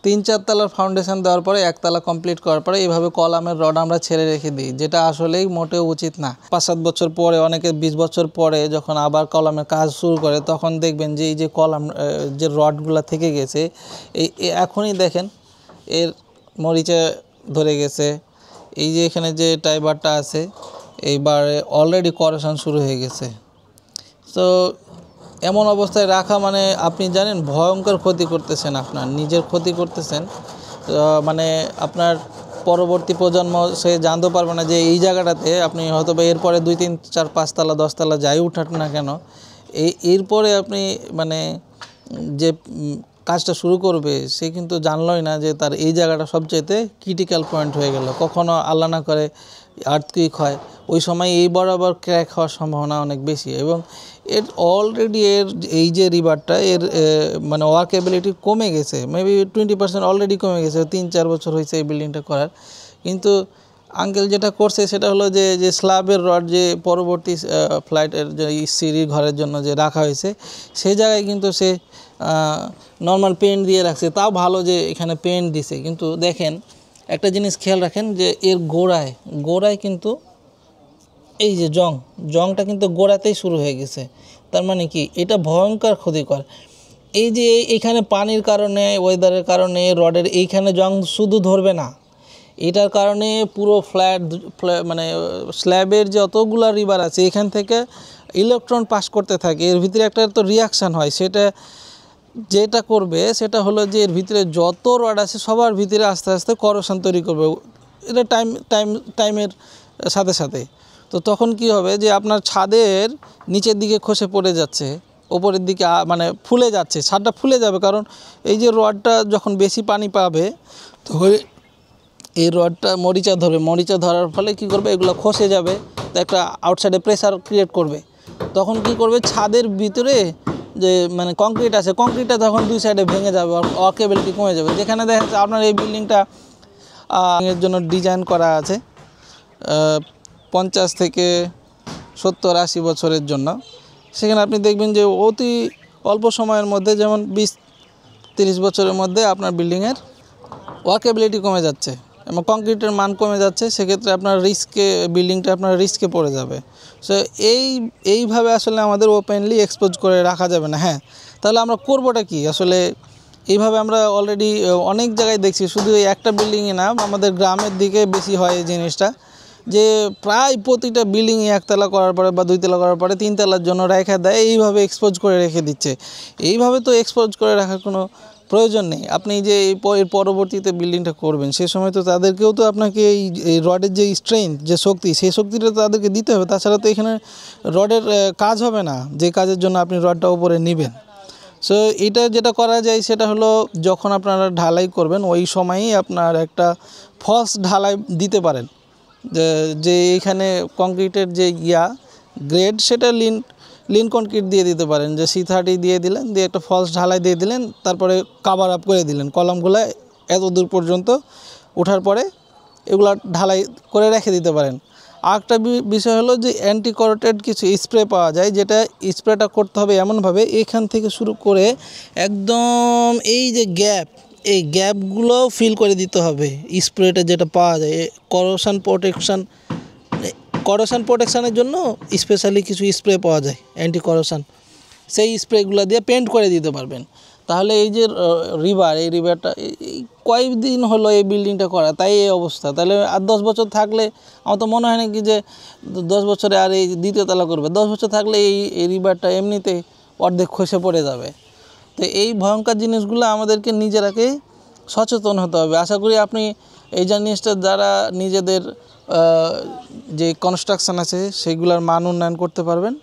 3-4 তলার ফাউন্ডেশন দেওয়ার পরে 1 তলা কমপ্লিট করার পরে এইভাবে কলামের রড আমরা ছেড়ে রেখে দিই, যেটা আসলেই মোটেও উচিত না। 5-7 বছর পরে, অনেকে 20 বছর পরে যখন আবার কলামের কাজ শুরু করে তখন দেখবেন যে এই যে কলাম যে রডগুলো থেকে গেছে এই এখনই দেখেন এর মরিচা ধরে গেছে। এই যে এখানে যে টাইবারটা আছে এইবারে অলরেডি করেশন শুরু হয়ে গেছে। তো এমন অবস্থায় রাখা মানে আপনি জানেন ভয়ঙ্কর ক্ষতি করতেছেন, আপনার নিজের ক্ষতি করতেছেন। মানে আপনার পরবর্তী প্রজন্ম সে জানতে পারবে না যে এই জায়গাটাতে আপনি হয়তো বা এরপরে 2, 3, 4, 5 তলা 10 তলা যাই উঠান না কেন, এরপরে আপনি মানে যে কাজটা শুরু করবে সে কিন্তু জানলই না যে তার এই জায়গাটা সবচাইতে ক্রিটিক্যাল পয়েন্ট হয়ে গেল। কখনো আল্লাহ না করে আর্থকুইক হয়, ওই সময় এই বরাবর ক্র্যাক হওয়ার সম্ভাবনা অনেক বেশি। এবং এর অলরেডি এই যে রিবারটা এর মানে ওয়ার্কেবিলিটি কমে গেছে, মেবি 20% অলরেডি কমে গেছে। 3-4 বছর হয়েছে এই বিল্ডিংটা করার। কিন্তু আঙ্কেল যেটা করছে সেটা হলো যে স্ল্যাবের রড যে পরবর্তী ফ্লাইটের যে সিঁড়ি ঘরের জন্য যে রাখা হয়েছে সেই জায়গায় কিন্তু সে নর্মাল পেন্ট দিয়ে রাখছে। তাও ভালো যে এখানে পেন্ট দিছে। কিন্তু দেখেন একটা জিনিস খেয়াল রাখেন যে এর গোড়ায় কিন্তু এই যে জংটা কিন্তু গোড়াতেই শুরু হয়ে গেছে। তার মানে কি এটা ভয়ঙ্কর ক্ষতিকর। এই যে এখানে পানির কারণে, ওয়েদারের কারণে রডের এইখানে জং শুধু ধরবে না, এটার কারণে পুরো ফ্ল্যাট মানে স্ল্যাবের যে অতগুলা রিবার আছে এখান থেকে ইলেকট্রন পাস করতে থাকে। এর ভিতরে একটা তো রিয়াকশান হয়, যেটা করবে সেটা হলো যে এর ভিতরে যত রড আছে সবার ভিতরে আস্তে আস্তে করোশন তৈরি করবে। এটা টাইমের সাথে সাথে। তো তখন কি হবে যে আপনার ছাদের নিচের দিকে খসে পড়ে যাচ্ছে, ওপরের দিকে মানে ফুলে যাচ্ছে, ছাদটা ফুলে যাবে। কারণ এই যে রডটা যখন বেশি পানি পাবে তখন এই রডটা মরিচা ধরার ফলে কি করবে, এগুলো খসে যাবে, তো একটা আউটসাইডে প্রেসার ক্রিয়েট করবে। তখন কি করবে, ছাদের ভিতরে যে মানে কংক্রিটটা তখন দুই সাইডে ভেঙে যাবে, ওয়ার্কেবিলিটি কমে যাবে। যেখানে দেখা যাচ্ছে আপনার এই বিল্ডিংটা এর জন্য ডিজাইন করা আছে 50 থেকে 70-80 বছরের জন্য, সেখানে আপনি দেখবেন যে অতি অল্প সময়ের মধ্যে, যেমন 20-30 বছরের মধ্যে আপনার বিল্ডিংয়ের ওয়ার্কেবিলিটি কমে যাচ্ছে এবং কংক্রিটের মান কমে যাচ্ছে। সেক্ষেত্রে আপনার বিল্ডিংটা আপনার রিস্কে পড়ে যাবে। সো এইভাবে আসলে আমাদের ওপেনলি এক্সপোজ করে রাখা যাবে না। হ্যাঁ, তাহলে আমরা করবোটা কি আসলে? এইভাবে আমরা অলরেডি অনেক জায়গায় দেখছি, শুধু এই একটা বিল্ডিংয়ে না, আমাদের গ্রামের দিকে বেশি হয় এই জিনিসটা, যে প্রায় প্রতিটা বিল্ডিংয়ে 1 তলা করার পরে বা 2 তলা করার পরে 3 তলার জন্য রেখে দেয়, এইভাবে এক্সপোজ করে রেখে দিচ্ছে। এইভাবে তো এক্সপোজ করে রাখার কোনো প্রয়োজন নেই। আপনি যে এর পরবর্তীতে বিল্ডিংটা করবেন সে সময় তো তাদেরকেও তো আপনাকে এই রডের যে স্ট্রেংথ, যে শক্তি, সেই শক্তিটা তাদেরকে দিতে হবে। তাছাড়া তো এখানে রডের কাজ হবে না, যে কাজের জন্য আপনি রডটা উপরে নেবেন। সো এটা যেটা করা যায় সেটা হলো, যখন আপনারা ঢালাই করবেন ওই সময়ই আপনার একটা ফলস ঢালাই দিতে পারেন। যে এইখানে কংক্রিটের যে গ্রেড সেটা লিন কংক্রিট দিয়ে দিতে পারেন, যে C30 দিয়ে দিলেন, দিয়ে একটা ফলস ঢালাই দিয়ে দিলেন, তারপরে কাভার আপ করে দিলেন কলামগুলো এত দূর পর্যন্ত ওঠার পরে এগুলো ঢালাই করে রেখে দিতে পারেন। আরেকটা বিষয় হলো যে অ্যান্টি করোটেড কিছু স্প্রে পাওয়া যায়, যেটা স্প্রেটা করতে হবে এমনভাবে এখান থেকে শুরু করে একদম এই যে এই গ্যাপগুলো ফিল করে দিতে হবে। স্প্রেটা যেটা পাওয়া যায় করোশন প্রোটেকশানের জন্য স্পেশালি কিছু স্প্রে পাওয়া যায় অ্যান্টি করোশন, সেই স্প্রেগুলো দিয়ে পেন্ট করে দিতে পারবেন। তাহলে এই যে এই রিভারটা কয়েকদিন হলো এই বিল্ডিংটা করা, তাই এই অবস্থা। তাহলে আর 10 বছর থাকলে আমার তো মনে হয় না কি যে 10 বছরে আর এই 2য় তলা করবে। 10 বছর থাকলে এই রিভারটা এমনিতে অর্ধেক খসে পড়ে যাবে। তো এই ভয়ঙ্কর জিনিসগুলো আমাদেরকে নিজেরাকেই সচেতন হতে হবে। আশা করি আপনি এই জিনিসটা দ্বারা নিজেদের যে কনস্ট্রাকশান আছে সেইগুলোর মান উন্নয়ন করতে পারবেন।